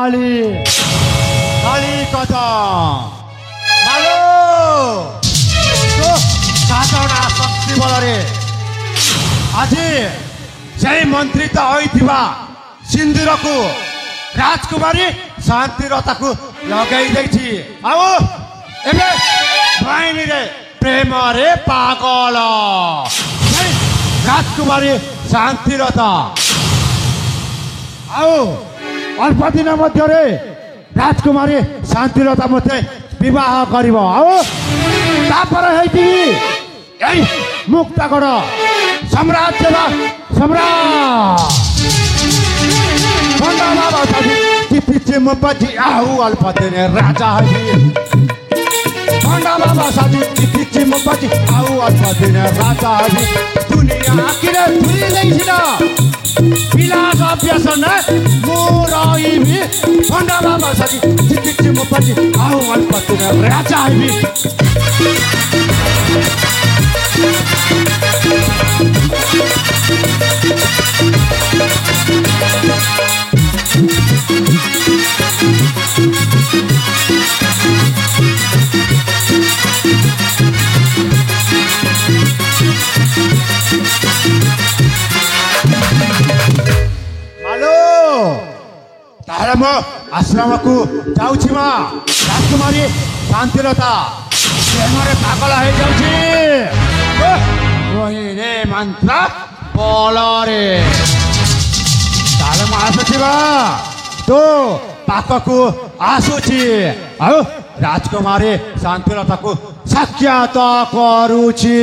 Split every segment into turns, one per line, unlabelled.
खाली खाली कथा मालो तो साधना शक्ति बलरे आज से मंत्रित होइथिबा सिंदूर को राजकुमारी शांतिरता को लगे आओ एबे भाईनी रे प्रेम रे पागल राजकुमारी शांतिरता आओ अल्प दिन मध्य राजकुमारी शांतिरता मते विवाह करिब आओ तापर हेति मुक्तगढ़ साम्राज्य सम्राट पिछे मुपति आहु अल्प दिन राजा भंडा बाबा साथी पिछे मुपति आहु अल्प दिन राजा दुनिया आखिरे धुरी देइछिन विलास व्यसन मोरई भी भंडा बाबा साथी पिछे मुपति आहु अल्प दिन राजा आश्रम को जाऊँ राजकुमारी शांतिरता पागल हो मंत्र बलरे आसुवा तो पाक को आसुची राजकुमारी शांतिरता को साक्षात करुची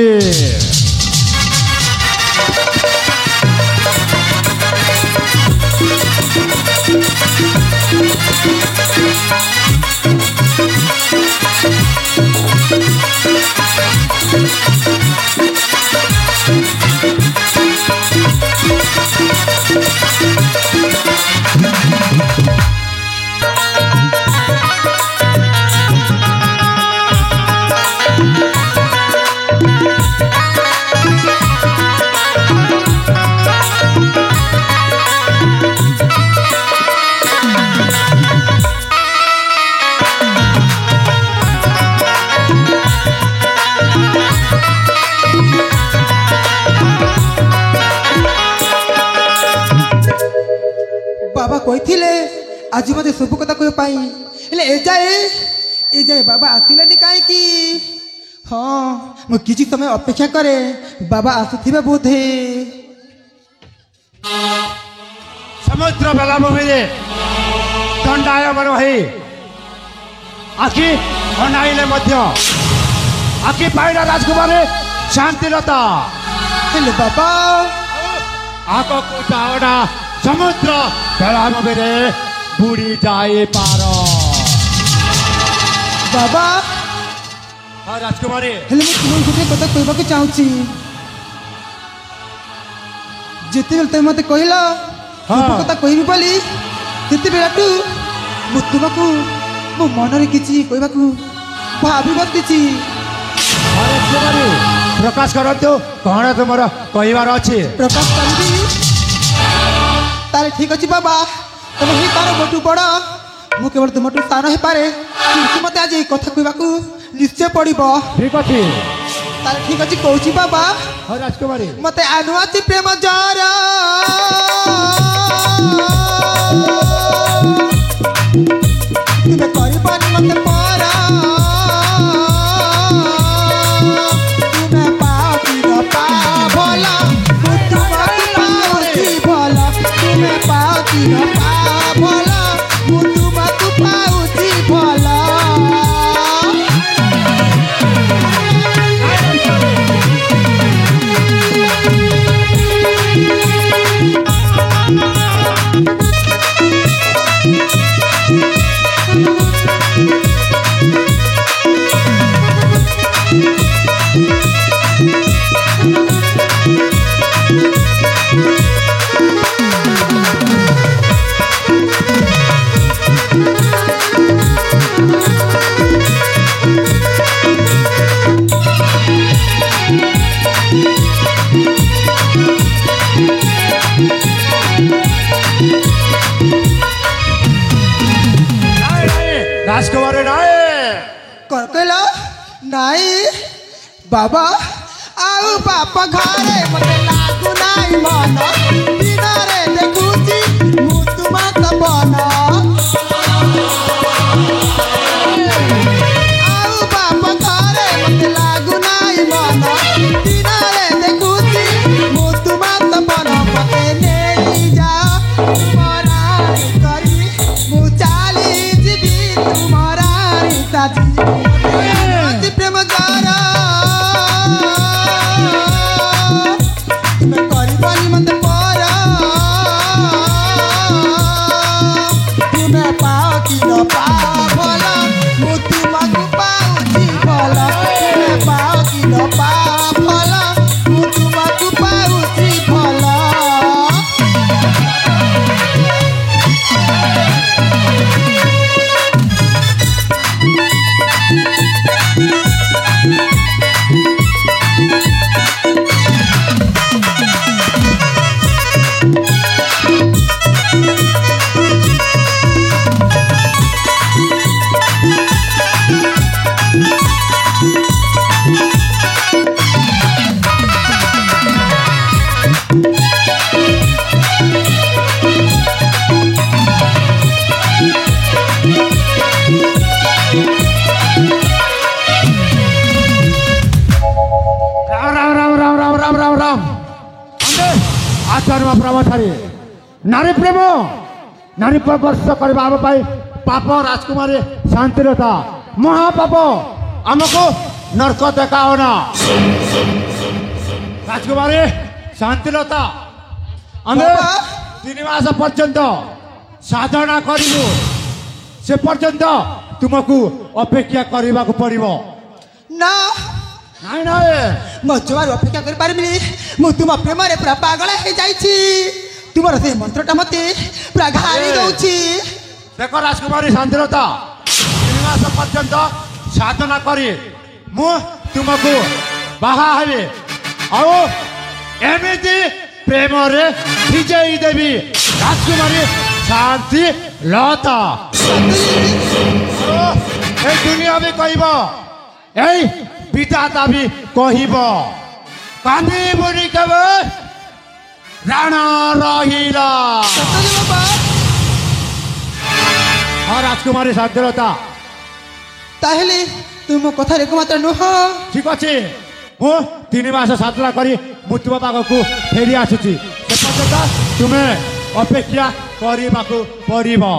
कही आज मत सब कथा कहले ए जाए बाबा आसिलानी कहीं हाँ मु किसी समय अपेक्षा करे बाबा आसुथिबे बोधे
समुद्र बेलाभूमि दंडायमान भाई आखि अनाइले आखि पाइला राजकुमारी शांतिरता
बाबा
आग को टावड़ा समुद्र बेलाभूमि बुड़ी जाए पार
बाबा
हाँ राजकुमारी
हेले मुझे गोटे कथा कहवाक चाहूँगी जिते तुम मत कहल कथा कहबी बोली से बेलाटू तुमको मो मन कि भावी बसी
प्रकाश करतु कौन तुम कहबार अच्छे
प्रकाश करी तारे ठीक अच्छे बाबा तुम ही तार मोटू बड़ मु केवल तुमठू सार हो पारे मत आज कथा कहवाक निश्चय पड़ो
ठीक अच्छे
तारे ठीक अच्छे कौची बाबा
हाँ राजकुमारी
मत आनुआची प्रेम जार तुम्हें कर मत पारा कौन कहला नाई बाबा आउ बाप घरे मते लागू नाई मन दिनरे देखुची मु तुमा त बन आउ बाप घरे मते लागू नाई मन दिनरे देखुची मु तुमा त बन मते नेई जा तुमरारी करी मु चाली जीवी तुमरारी साथी अति प्रेम गारा तुम्हें करबनी मत पारा तुम्हें पाओ कि न पाओ भला मुति मगु पाउची भला तुम्हें पाओ कि न पाओ भला मुति मगु पाउची भला
आचार्य ब्रह्मचारी नारी प्रेम नारी प्रवर्ष करने पाप राजकुमारी शांतिलता महापाप आमको नरक देखाओ ना राजकुमारी शांतिलता आम 3 मास पर्यंत साधना करू से पर्यंत तुमको अपेक्षा करने को पड़ो
ना
नाई नाई
मो जमार अपेक्षा कर पारिबिनी मु तुम प्रेम रे पूरा पागल हो जाइछि तुमर से मंत्रटा मते पूरा घारी दउछि
देखो राजकुमारी शांतिलता 3 मास पर्यंत साधना करी मु तुमको बाहा हेबी आओ एमिति प्रेम रे विजयी देवी राजकुमारी शांति लता ए दुनिया भी कहबो ए पिता भी कहब कांदी बुरी कब राणा रहिला हाँ राजकुमारी शांतिलता
ताहले तुम कथा रे मात्र नुह
ठीक अच्छे मु 3 मास साधना करी मुतु पाखक फेरी आसुची से पर्यंत तुम्हें अपेक्षा करने को पड़ो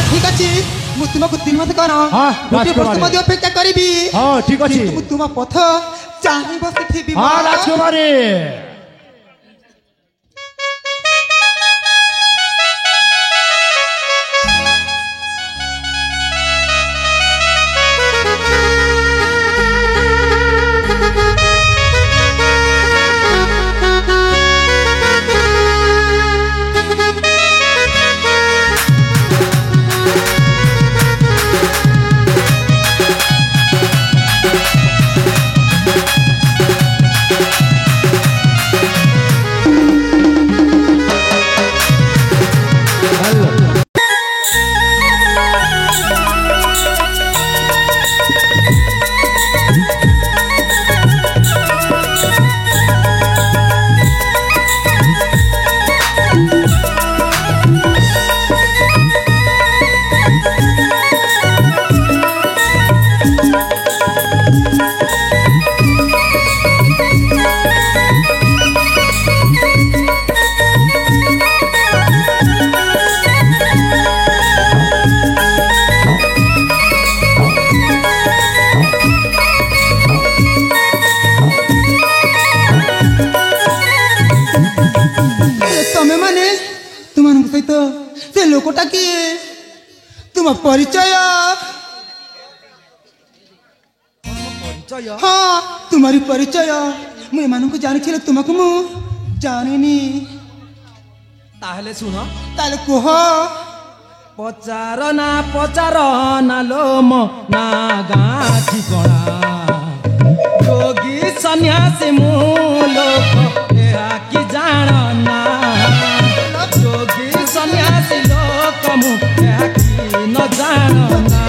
ठीक अच्छे मु तुमको 3 मास कौन
हाँ,
वर्ष अपेक्षा करी
हाँ ठीक अच्छे
तुम पथ चाहे बसी
हाँ राजकुमारी
लोकटा किए तुम परिचय हाँ तुम्हारी परिचय मुझे मान को जानी तुमको मु जानी
ताहले सुन
ताले कुह
पचार ना लो मो ना गाँ ठिकଣା जोगी सन्यासी मु लोक एहा कि जाना जोगी सन्यासी लोक मु एहा कि न जाना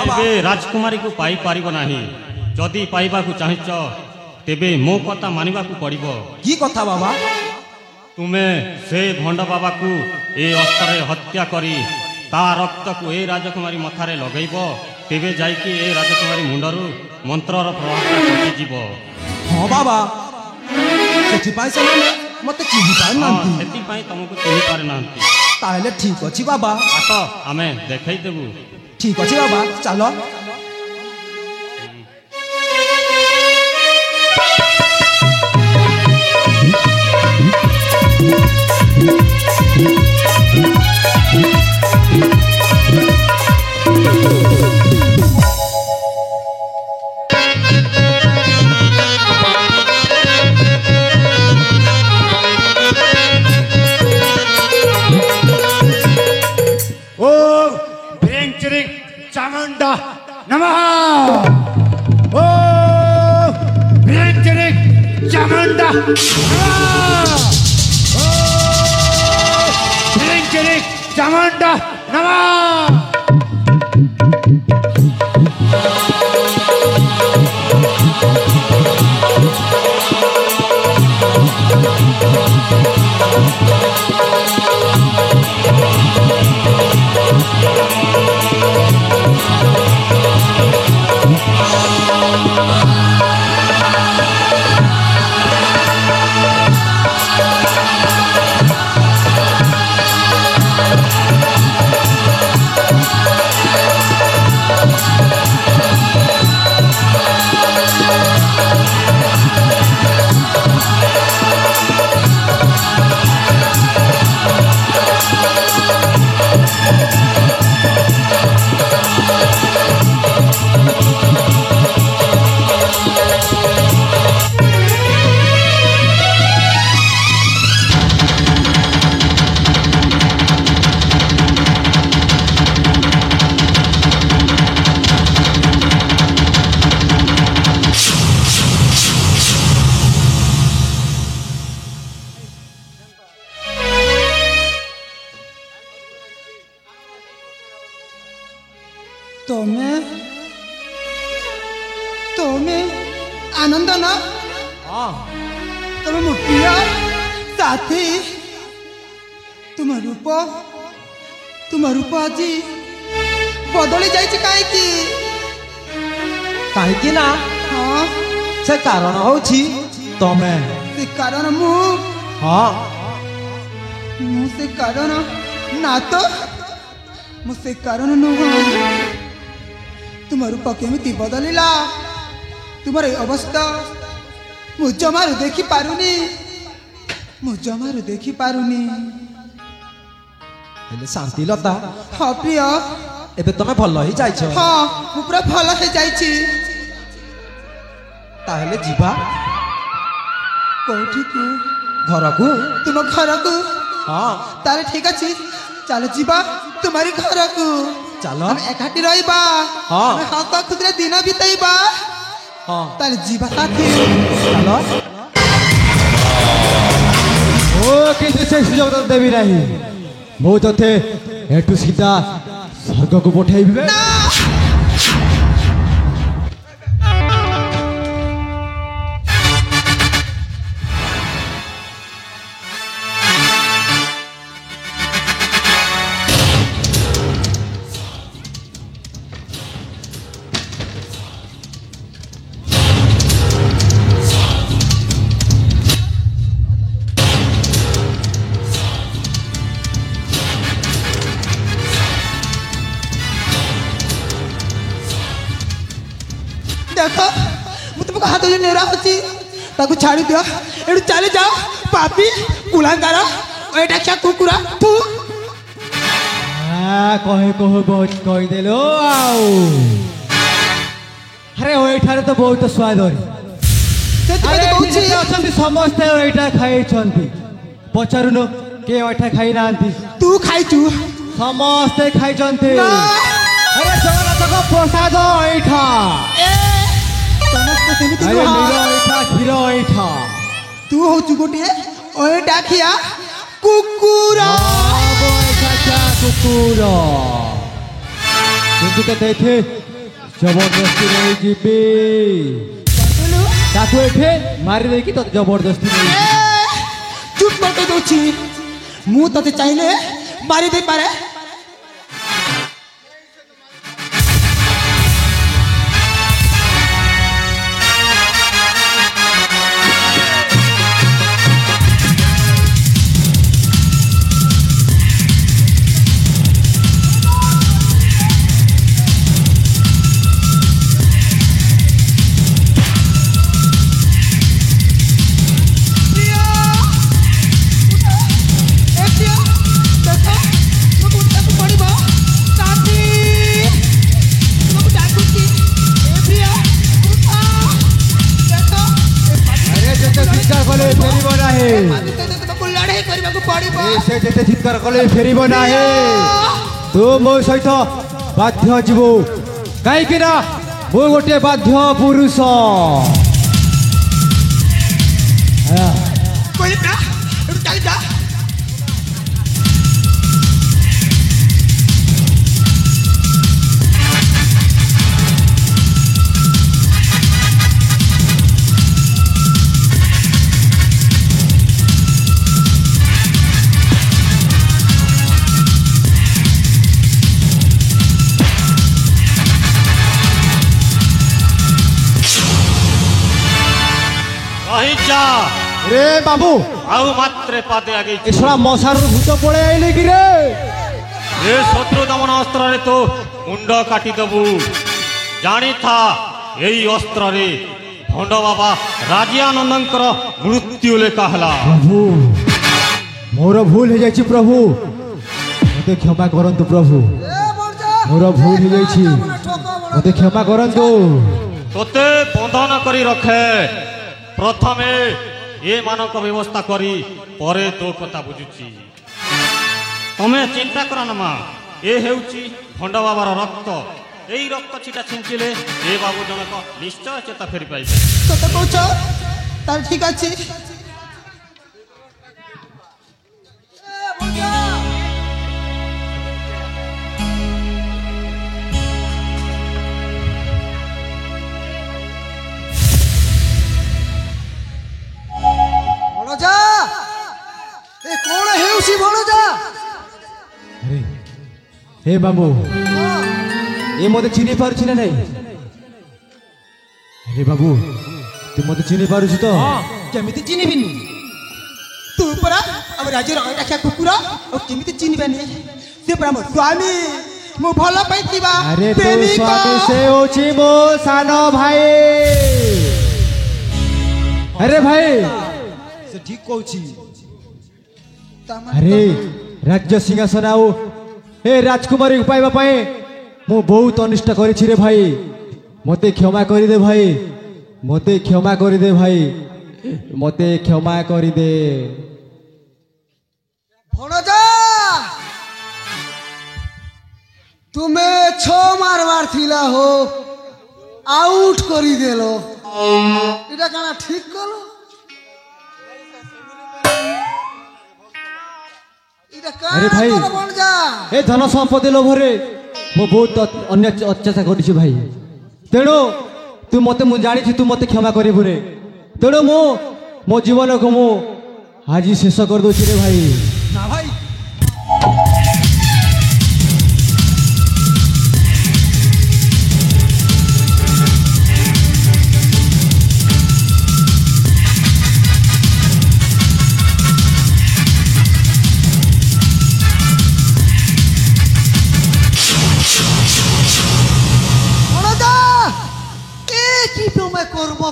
बाबा
तेबे राजकुमारी को पाई पारिबो नाही जदि पाइबा को चाहिच तेबे मो कथा मानिबा को पड़िबो
की कथा बाबा
तुमे से भंड बाबा को ए अस्त्रे हत्या करी ता रक्त को ए राजकुमारी मथारे लगैबो तेबे जाइकी ए राजकुमारी मुंडरू मंत्रर प्रभावटा कटि जीवो
हाँ बाबा सेठिपाई से मते चिन्हि पार नांती
सेति पाई तुमको चिन्हि पारे नांती
ताहले ठीक अछि बाबा
आस आमे देखै देबु
ठीक अछि बाबा चलो
चामुंडा नमः ओम ह्रीं चामुंडा नमः ओम ह्रीं चामुंडा नमः
आनंद ना तुम मुठिया साथी तुम रूप आज बदली जाइए
कहीं ना
हाँ
से कारण होची तमे
से कारण मु
हाँ
मु से कारण ना तो मु से कारण नुह तुम रूप केमिति बदलिला तुम्हारे अवस्था मु जमारू देखी पारुनी
हेले शांति लता
हाँ प्रिय
एबे तमे भल ही जाइछ
हाँ मु पूरा भल हे जाइछि
ताहले जीवा
कोठी को
घर को
तुम घर को
हाँ
ताले ठीक अछि चलो जीवा तुम्हारी घर को
चलो
हम एकाठी रहिबा
हाँ
हम हक खुदरे दिन बिताइबा
हाँ
ताले जीवा साथी
चलो
ओ किंतु से सुजोग तो देबी नहीं मो तथे एटू सीधा स्वर्ग को पठाइबे
देखो मु तुमको हाथ जो नेरा होची ताको छाड़ी दियो एडू चली जाओ पापी कुलांगार एटा क्या कुकुरा तू
कहे कहे बहुत कही देलो आउ अरे ओइठारे तो बहुत स्वाद होई
से तुम
अरे
कहूची
जिते अछंती समस्ते ओइठा खाई छंती पचारुनो के ओइठा खाई नांती
तू खाइचू
समस्ते खाई छंती
ना
अरे जगन्नाथ को प्रसाद ओइठा
ए समस्त सेमिति
अरे
नुहा
नीरो ओइठा खीर ओइठा
तू होचू गोटिए ओए डाखिया कुकुरा
ओइठा क्या कुकुर किंतु के देखे जबरदस्ती नहीं जीबी ताकू एठे मारी देकी तो जबरदस्ती नहीं
चुप पटे दउछि मु तते चाहिले मारी दे पारे
चित्कार कले फेरब ना तू मो सहित बाध्य जीवु कहीं मु गोटे बाध्य पुरुष
रे
बाबू
आउ मात्रे पाते आगे
इसरा मशार भूत पड़े आइले कि रे
ए शत्रु दमन अस्त्र रे तो मुंड काटी दबु जानी था यही अस्त्र रे भंड बाबा राजियानंदंकर मृत्यु लेखा हला
प्रभु मोर भूल हो जाइछि प्रभु मते क्षमा करंतु प्रभु मोर भूल हो जाइछि मते क्षमा करंतु
तोते बंधन करी रखे प्रथमे ये मानक व्यवस्था करी परे तो कथा बुझुची तमे चिंता कर नमा ए हेउची भंड बाबार रक्त एई रक्त छिटा छिंचिले ए बाबू जनक निश्चय चेता फेरी पाइबे
कत कहछ तार ठीक अछि
हे बाबू ये मते चिनी पारुछि ना नहीं अरे बाबू तू मते चिनी पारुछि तो
केमिति चिनिबिनी तू परा अब राज्य रखा कुकुर और केमिति चिनिबानी से परा मोर स्वामी मु भलो पाइतिबा
अरे तो स्वामी से होछि मो सानो भाई अरे भाई
से ठीक कहछि
अरे राज्य सिंहासन आउ हे राजकुमारी पाइबा पाए मु बहुत अनिष्ट करिछि रे भाई मते क्षमा करि दे भाई मते क्षमा करि दे भाई मते क्षमा करि दे
भणजा तुमे छो मारवार थिला हो आउट करि देलो इटा काना ठीक कलो
अरे भाई ए धन संपत्ति लोभरे मो बहुत अन्य अत्याचार करिछि भाई तेणु तू मते मु जानि तू मते क्षमा करिबु रे तेणु मो जीवन को मु आज शेष कर दोछि रे भाई
ना भाई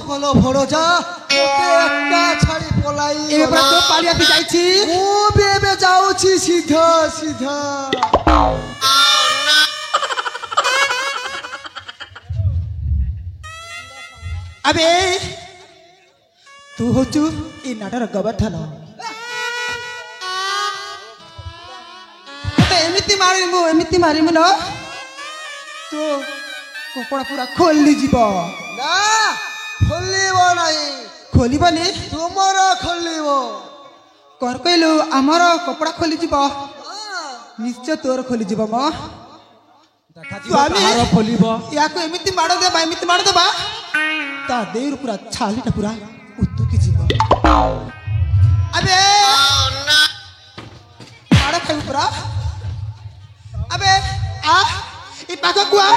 কলো ভরজা ওকে একটা ছাড়ি পলাই এবার তো পালিয়াতে যাইছি ও বেবে যাউছি সিধা সিধা আবে তু হচু এই নাটার গবর্ধন তো এমিতি মারিমু না তো কপড়া পুরা খোলি যাব না खोलिब नहीं खोलिबनी तुमर खोलिब कर कहलु आमर कपड़ा खोली जीव निश्चय तोर खोली जीव म
देखा
स्वामी
କାହାର ଫଳିବ
याको एमिति माड़ देबा ता देर पूरा छालीटा पूरा उतुकी जीव अबे माड़ खाइ पूरा अबे आ ई पाखा कुआ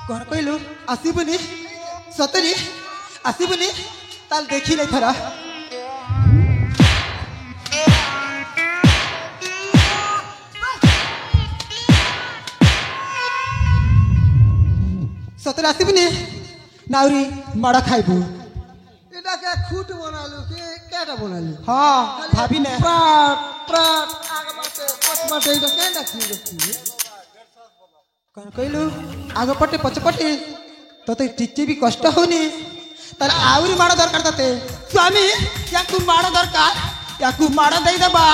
घर कहलु आसीबनी सतरी आसीबनी ताल देखी नै थरा सतरे आसीबनी नाउरी माड़ खाइबू
এটা কে খুঁট বানালু কে কেটা বানালু
हाँ भाभी ने
প্রাট প্রাট আগবাতে পছবাতে এটা কেটা কি দেখি
कौन कहलु आगे पटे पछपटे तो टिचे भी कष्ट होनी तर आउरी माड़ दरकार तते स्वामी याकू माड़ दरकार याकू माड़ दई देबा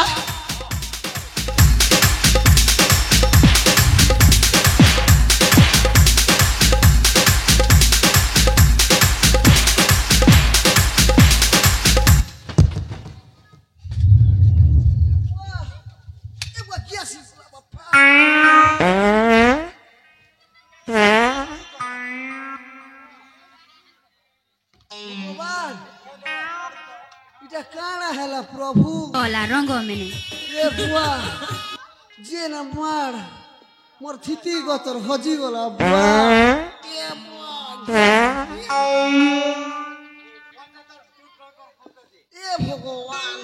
এবার কি আসিস বাবা ভগবান এটা কানা হেলা প্রভু
Hola, rongo mene.
রে বুয়া যে না মার মোর থিতি গতর হজি গলা বুয়া এ এ ভগবান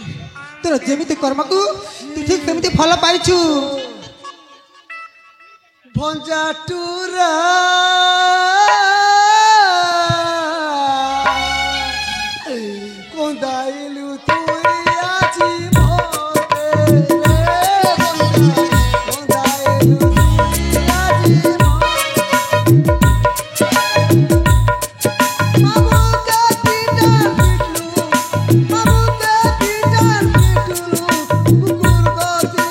तोर जेमिति कर्मकू तू ठीक सेमिति फल पाइछु
ভঞ্জা টুরা কোন্দাইলু তুই আছি মতে রে কোন্দাইলু তুই আছি মাবুকে পিটার পিটলু মাবুকে পিটার পিটলু কুকুর গতি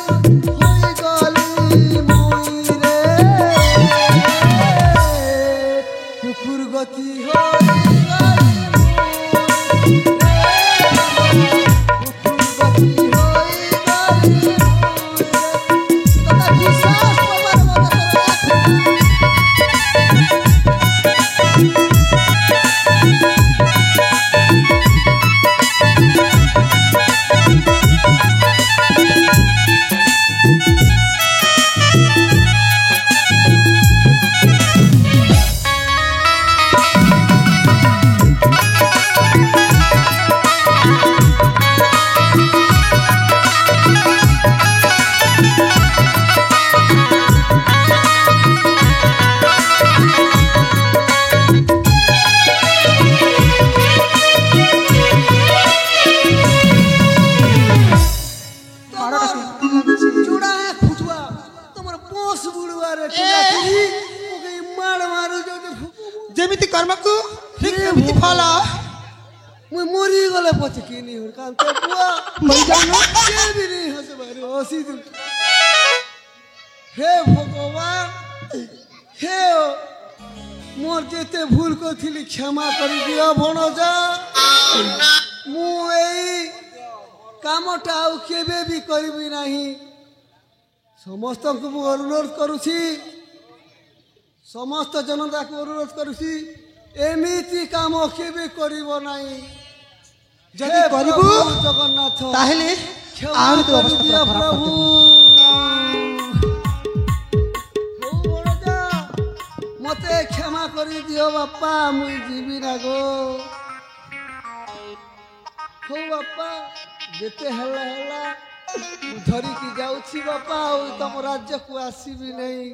হই গলি মুই রে কুকুর গতি হই গলি চূড়া খুঁটুয়া তোমার পোষ বুড়ুয়ারে ওকে মার মারু যদি
जेमिति कर्मकू ठीक सेमिति फल
মুই মরি গলে পছে কিনি ওর কাল তো বুয়া
मरि जानु
কে বিনি হসে বাইরে হসি দিল হে ভগবান হে মোর যেতে ভুল করছিলি ক্ষমা করে দিও ভণজা মু এই কামটা ଆଉ କେବେ ବି କରିବି ନାହିଁ ସମସ୍ତଙ୍କୁ ମୁଁ ଅନୁରୋଧ କରୁଛି ସମସ୍ତ ଜନତାକୁ ଅନୁରୋଧ କରୁଛି ଏମିତି କାମ କେବେ କରିବ ନାହିଁ
ଯଦି କରିବୁ
ଜଗନ୍ନାଥ
ତାହେଲେ
କ୍ଷମା
ଆହୁରି ତୋ
କରି
ଅବସ୍ଥା
ଦିଅ
ପୁରା ଖରାପ
ପ୍ରଭୁ ହଉ ଭଣଜା, ମତେ କ୍ଷମା କରି ଦିଅ ବାପା ମୁଇଁ ଯିବି ନା ଗୋ ହଉ ବାପା ଯେତେ ହେଲା ହେଲା ମୁଁ ଧରିକି ଯାଉଛି ବାପା ଆଉ ତମ ରାଜ୍ୟକୁ ଆସିବି ନାହିଁ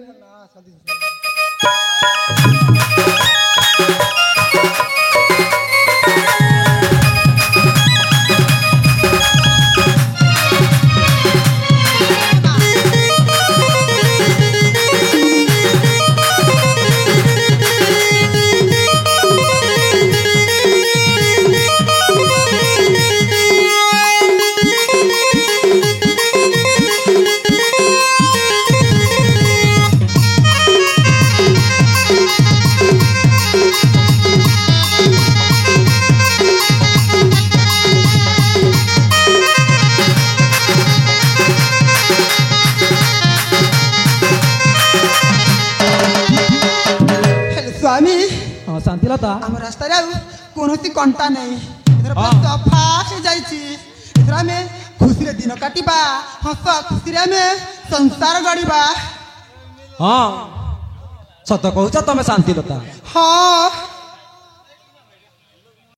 ଶାନ୍ତିଲତା
ଆମ ରାସ୍ତାରେ ଆଉ କୌଣସି କଣ୍ଟା ନାହିଁ ଏଥର
ହଁ।
ସଫା ହେଇଯାଇଛି ଏଥର ଆମେ ଖୁସିରେ ଦିନ କାଟିବା ହସ ଖୁସିରେ ଆମେ ସଂସାର ଗଢ଼ିବା
ହଁ ସତ କହୁଛ ତମେ ଶାନ୍ତିଲତା
ହଁ